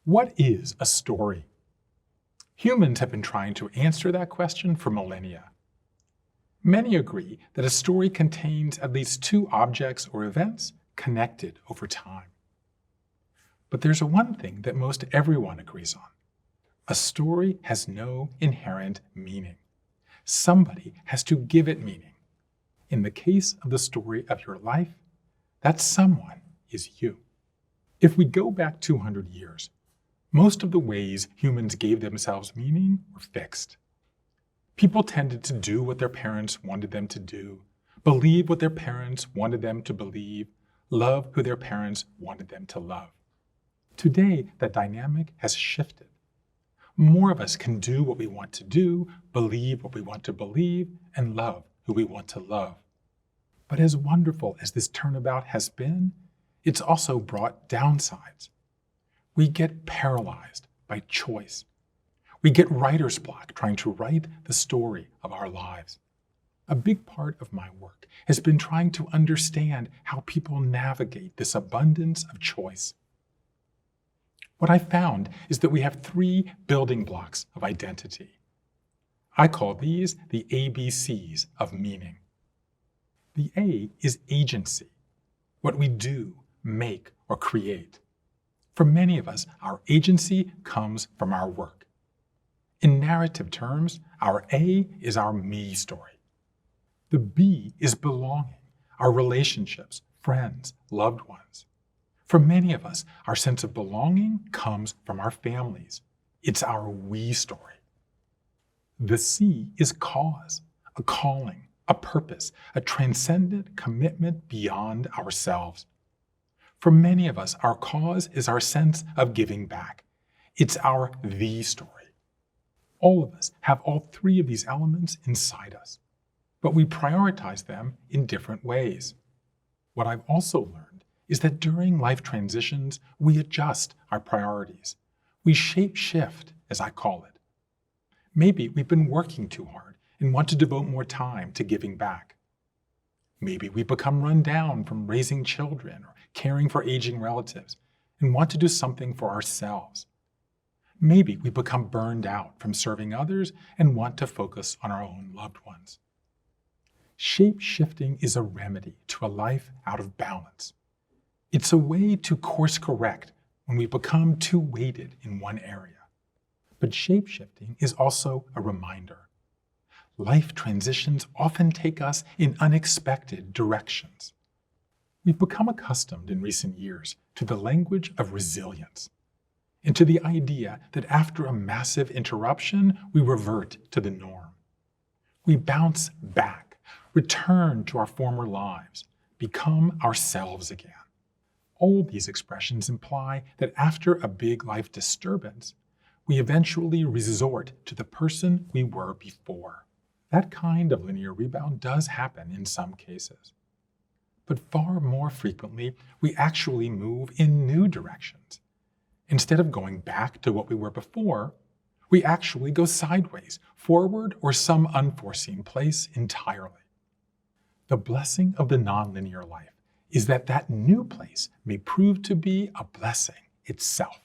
What is a story? Humans have been trying to answer that question for millennia. Many agree that a story contains at least two objects or events connected over time. But there's one thing that most everyone agrees on. A story has no inherent meaning. Somebody has to give it meaning. In the case of the story of your life, that someone is you. If we go back 200 years, most of the ways humans gave themselves meaning were fixed. People tended to do what their parents wanted them to do, believe what their parents wanted them to believe, love who their parents wanted them to love. Today, that dynamic has shifted. More of us can do what we want to do, believe what we want to believe, and love who we want to love. But as wonderful as this turnabout has been, it's also brought downsides. We get paralyzed by choice. We get writer's block trying to write the story of our lives. A big part of my work has been trying to understand how people navigate this abundance of choice. What I found is that we have three building blocks of identity. I call these the ABCs of meaning. The A is agency, what we do, make, or create. For many of us, our agency comes from our work. In narrative terms, our A is our me story. The B is belonging, our relationships, friends, loved ones. For many of us, our sense of belonging comes from our families. It's our we story. The C is cause, a calling, a purpose, a transcendent commitment beyond ourselves. For many of us, our cause is our sense of giving back. It's our the story. All of us have all three of these elements inside us, but we prioritize them in different ways. What I've also learned is that during life transitions, we adjust our priorities. We shape shift, as I call it. Maybe we've been working too hard and want to devote more time to giving back. Maybe we become run down from raising children or caring for aging relatives and want to do something for ourselves. Maybe we become burned out from serving others and want to focus on our own loved ones. Shape-shifting is a remedy to a life out of balance. It's a way to course correct when we become too weighted in one area. But shape-shifting is also a reminder. Life transitions often take us in unexpected directions. We've become accustomed in recent years to the language of resilience and to the idea that after a massive interruption, we revert to the norm. We bounce back, return to our former lives, become ourselves again. All these expressions imply that after a big life disturbance, we eventually resort to the person we were before. That kind of linear rebound does happen in some cases. But far more frequently, we actually move in new directions. Instead of going back to what we were before, we actually go sideways, forward, or some unforeseen place entirely. The blessing of the nonlinear life is that that new place may prove to be a blessing itself.